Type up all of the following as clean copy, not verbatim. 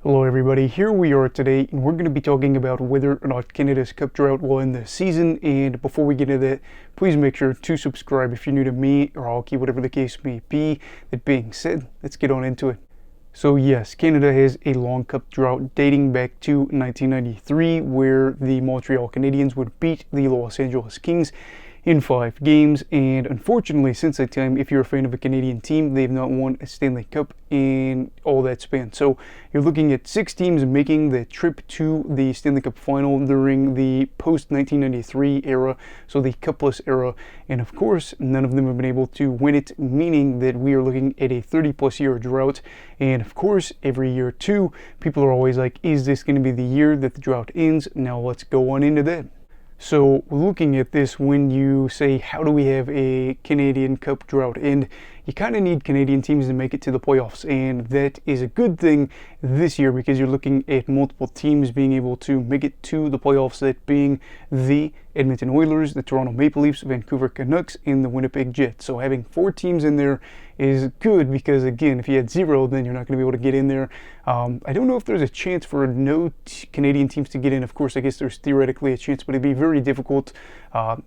Hello everybody, here we are today and we're going to be talking about whether or not Canada's Cup drought will end this season. And before we get into that, please make sure to subscribe if you're new to me or hockey, whatever the case may be. That being said, let's get on into it. So yes, Canada has a long cup drought dating back to 1993 where the Montreal Canadiens would beat the Los Angeles Kings in 5 games, and unfortunately since that time, if you're a fan of a Canadian team, they've not won a Stanley Cup in all that span. So you're looking at 6 teams making the trip to the Stanley Cup final during the post-1993 era, so the Cupless era, and of course none of them have been able to win it, meaning that we are looking at a 30-plus year drought. And of course every year too, people are always like, is this going to be the year that the drought ends? Now let's go on into that. So looking at this, when you say how do we have a Canadian Cup drought end, you kind of need Canadian teams to make it to the playoffs, and that is a good thing this year because you're looking at multiple teams being able to make it to the playoffs, that being the Edmonton Oilers, the Toronto Maple Leafs, Vancouver Canucks, and the Winnipeg Jets. So having 4 teams in there is good because, again, if you had 0, then you're not going to be able to get in there. I don't know if there's a chance for no Canadian teams to get in. Of course, I guess there's theoretically a chance, but it'd be very difficult.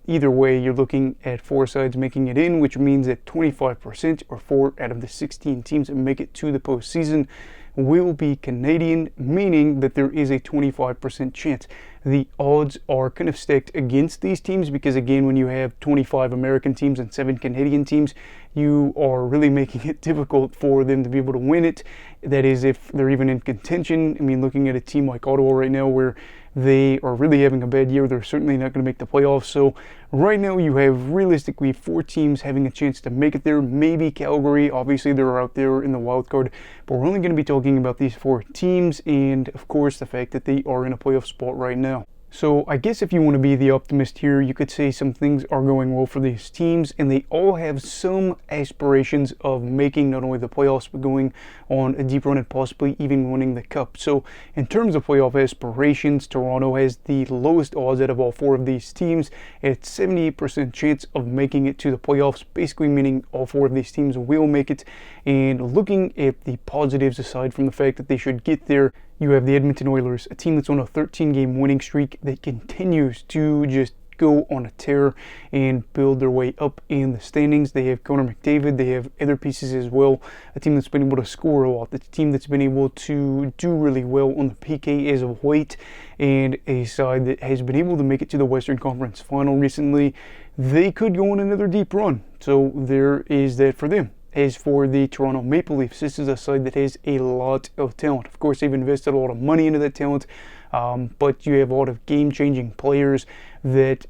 Either way, you're looking at 4 sides making it in, which means that 25% or 4 out of the 16 teams that make it to the postseason will be Canadian, meaning that there is a 25% chance. The odds are kind of stacked against these teams because, again, when you have 25 American teams and 7 Canadian teams, you are really making it difficult for them to be able to win it. That is, if they're even in contention. I mean, looking at a team like Ottawa right now where they are really having a bad year, they're certainly not going to make the playoffs. So right now you have realistically 4 teams having a chance to make it there. Maybe Calgary, obviously they're out there in the wild card, but we're only going to be talking about these 4 teams and of course the fact that they are in a playoff spot right now. So I guess if you want to be the optimist here, you could say some things are going well for these teams and they all have some aspirations of making not only the playoffs but going on a deep run and possibly even winning the cup. So in terms of playoff aspirations, Toronto has the lowest odds out of all 4 of these teams at 78% chance of making it to the playoffs, basically meaning all 4 of these teams will make it. And looking at the positives, aside from the fact that they should get there, you have the Edmonton Oilers, a team that's on a 13-game winning streak that continues to just go on a tear and build their way up in the standings. They have Connor McDavid, they have other pieces as well, a team that's been able to score a lot, the team that's been able to do really well on the PK as of late, and a side that has been able to make it to the Western Conference Final recently. They could go on another deep run, so there is that for them. As for the Toronto Maple Leafs, this is a side that has a lot of talent. Of course, they've invested a lot of money into that talent, but you have a lot of game-changing players that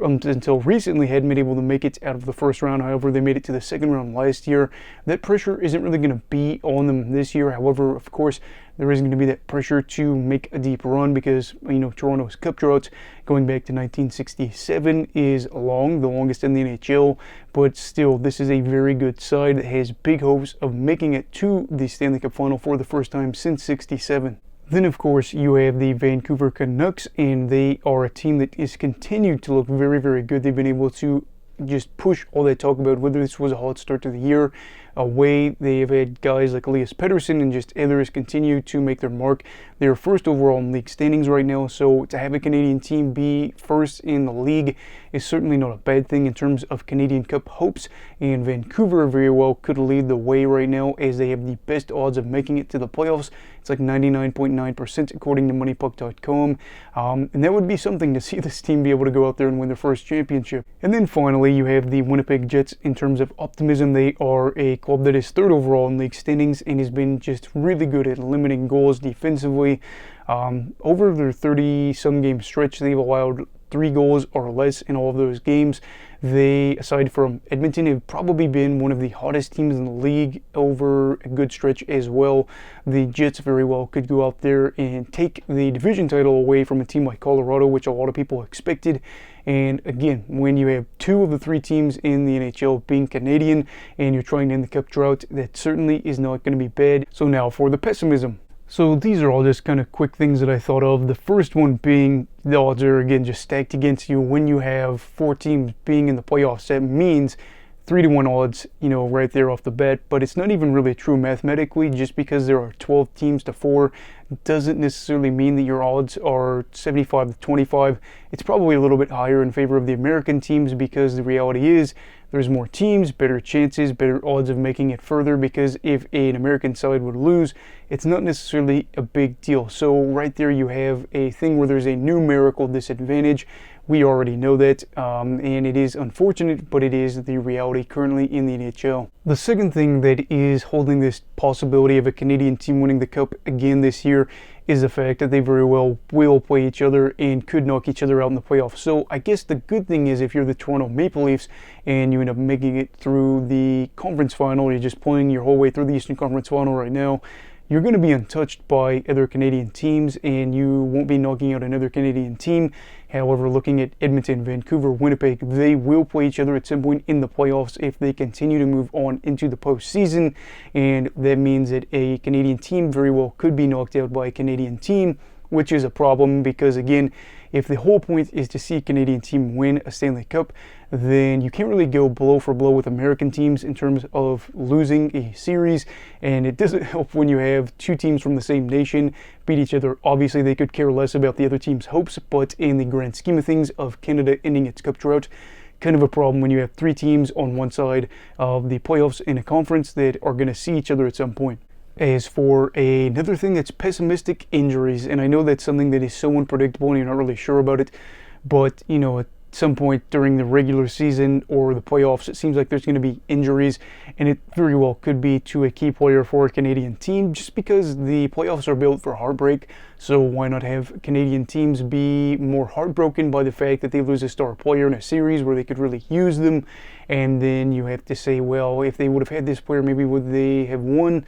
until recently hadn't been able to make it out of the first round. However, they made it to the second round last year. That pressure isn't really going to be on them this year. However, of course, there isn't going to be that pressure to make a deep run because, you know, Toronto's cup drought going back to 1967 is long, the longest in the NHL, but still, this is a very good side that has big hopes of making it to the Stanley Cup final for the first time since '67. Then, of course, you have the Vancouver Canucks, and they are a team that is continued to look very, very good. They've been able to just push all that talk about whether this was a hot start to the year away. They have had guys like Elias Pettersson and just others continue to make their mark. They're first overall in league standings right now, so to have a Canadian team be first in the league is certainly not a bad thing in terms of Canadian Cup hopes, and Vancouver very well could lead the way right now as they have the best odds of making it to the playoffs. It's like 99.9% according to MoneyPuck.com, and that would be something to see this team be able to go out there and win their first championship. And then finally, you have the Winnipeg Jets. In terms of optimism, they are a club that is 3rd overall in league standings and has been just really good at limiting goals defensively. Over their 30-some game stretch, they've allowed 3 goals or less in all of those games. They, aside from Edmonton, have probably been one of the hottest teams in the league over a good stretch as well. The Jets very well could go out there and take the division title away from a team like Colorado, which a lot of people expected. And again, when you have 2 of the 3 teams in the NHL being Canadian and you're trying to end the cup drought, that certainly is not going to be bad. So now for the pessimism. So these are all just kind of quick things that I thought of. The first one being the odds are again just stacked against you when you have 4 teams being in the playoffs. That means 3-1 odds, right there off the bat, but it's not even really true mathematically. Just because there are 12 teams to 4 doesn't necessarily mean that your odds are 75 to 25. It's probably a little bit higher in favor of the American teams, because the reality is there's more teams, better chances, better odds of making it further, because if an American side would lose, it's not necessarily a big deal. So right there you have a thing where there's a numerical disadvantage. We already know that, and it is unfortunate, but it is the reality currently in the NHL. The second thing that is holding this possibility of a Canadian team winning the Cup again this year is the fact that they very well will play each other and could knock each other out in the playoffs. So I guess the good thing is, if you're the Toronto Maple Leafs and you end up making it through the conference final, you're just playing your whole way through the Eastern Conference final right now, you're going to be untouched by other Canadian teams, and you won't be knocking out another Canadian team. However, looking at Edmonton, Vancouver, Winnipeg, they will play each other at some point in the playoffs if they continue to move on into the postseason, and that means that a Canadian team very well could be knocked out by a Canadian team, which is a problem, because again, if the whole point is to see a Canadian team win a Stanley Cup, then you can't really go blow for blow with American teams in terms of losing a series, and it doesn't help when you have two teams from the same nation beat each other. Obviously, they could care less about the other team's hopes, but in the grand scheme of things of Canada ending its Cup drought, kind of a problem when you have three teams on one side of the playoffs in a conference that are going to see each other at some point. As for another thing that's pessimistic, injuries. And I know that's something that is so unpredictable and you're not really sure about it, but at some point during the regular season or the playoffs, it seems like there's going to be injuries, and it very well could be to a key player for a Canadian team, just because the playoffs are built for heartbreak. So why not have Canadian teams be more heartbroken by the fact that they lose a star player in a series where they could really use them, and then you have to say, well, if they would have had this player, maybe would they have won?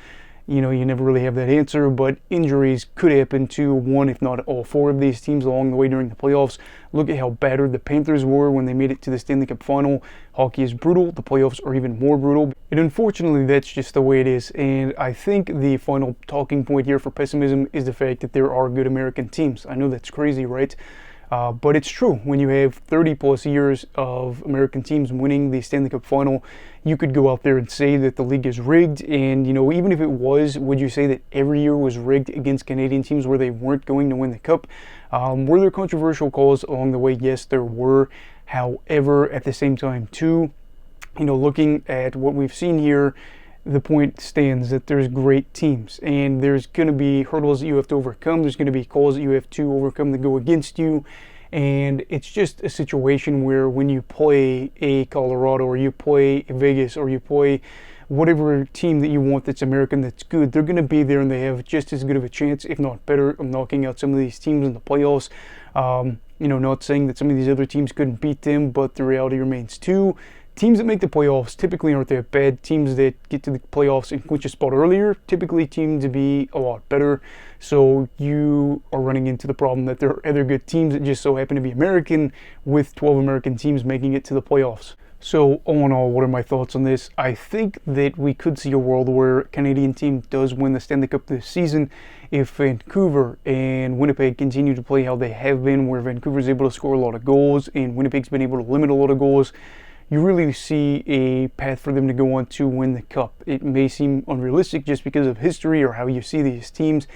You never really have that answer, but injuries could happen to one, if not all four of these teams along the way during the playoffs. Look at how battered the Panthers were when they made it to the Stanley Cup final. Hockey is brutal. The playoffs are even more brutal. And unfortunately, that's just the way it is. And I think the final talking point here for pessimism is the fact that there are good American teams. I know that's crazy, right? But it's true. When you have 30 plus years of American teams winning the Stanley Cup final, you could go out there and say that the league is rigged. And, even if it was, would you say that every year was rigged against Canadian teams where they weren't going to win the Cup? Were there controversial calls along the way? Yes, there were. However, at the same time, too, looking at what we've seen here, the point stands that there's great teams, and there's going to be hurdles that you have to overcome. There's going to be calls that you have to overcome that go against you, and it's just a situation where when you play a Colorado, or you play a Vegas, or you play whatever team that you want that's American, that's good, they're going to be there, and they have just as good of a chance, if not better, of knocking out some of these teams in the playoffs. Not saying that some of these other teams couldn't beat them, but the reality remains too. Teams that make the playoffs typically aren't that bad. Teams that get to the playoffs and clinch a spot earlier typically tend to be a lot better. So you are running into the problem that there are other good teams that just so happen to be American, with 12 American teams making it to the playoffs. So all in all, what are my thoughts on this? I think that we could see a world where a Canadian team does win the Stanley Cup this season if Vancouver and Winnipeg continue to play how they have been, where Vancouver's able to score a lot of goals and Winnipeg's been able to limit a lot of goals. You really see a path for them to go on to win the Cup. It may seem unrealistic just because of history or how you see these teams,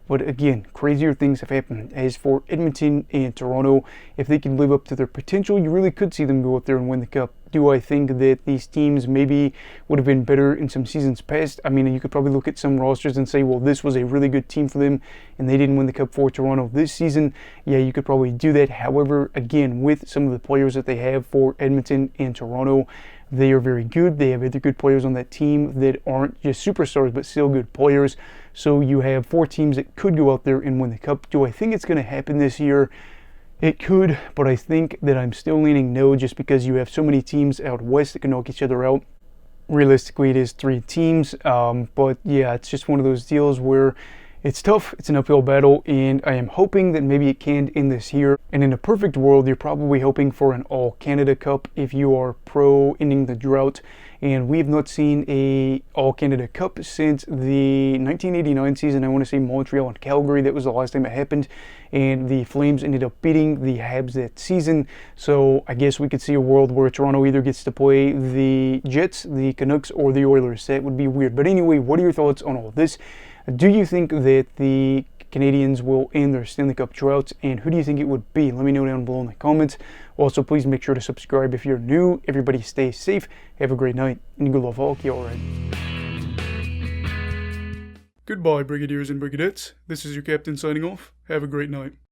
but again, crazier things have happened. As for Edmonton and Toronto, if they can live up to their potential, you really could see them go out there and win the Cup. Do I think that these teams maybe would have been better in some seasons past? I mean, you could probably look at some rosters and say, well, this was a really good team for them and they didn't win the Cup for Toronto this season. Yeah, you could probably do that. However, again, with some of the players that they have for Edmonton and Toronto, they are very good. They have other good players on that team that aren't just superstars, but still good players. So you have four teams that could go out there and win the Cup. Do I think it's going to happen this year? It could, but I think that I'm still leaning no, just because you have so many teams out west that can knock each other out. Realistically, it is three teams, but yeah, it's just one of those deals where It's tough, it's an uphill battle, and I am hoping that maybe it can end this year. And in a perfect world, you're probably hoping for an All-Canada Cup if you are pro ending the drought. And we have not seen a All-Canada Cup since the 1989 season. I want to say Montreal and Calgary, that was the last time it happened. And the Flames ended up beating the Habs that season. So I guess we could see a world where Toronto either gets to play the Jets, the Canucks, or the Oilers. That would be weird. But anyway, what are your thoughts on all this? Do you think that the Canadians will end their Stanley Cup droughts, and who do you think it would be? Let me know down below in the comments. Also, please make sure to subscribe if you're new. Everybody stay safe, have a great night, and good luck, all right. Goodbye, Brigadiers and Brigadettes. This is your captain signing off. Have a great night.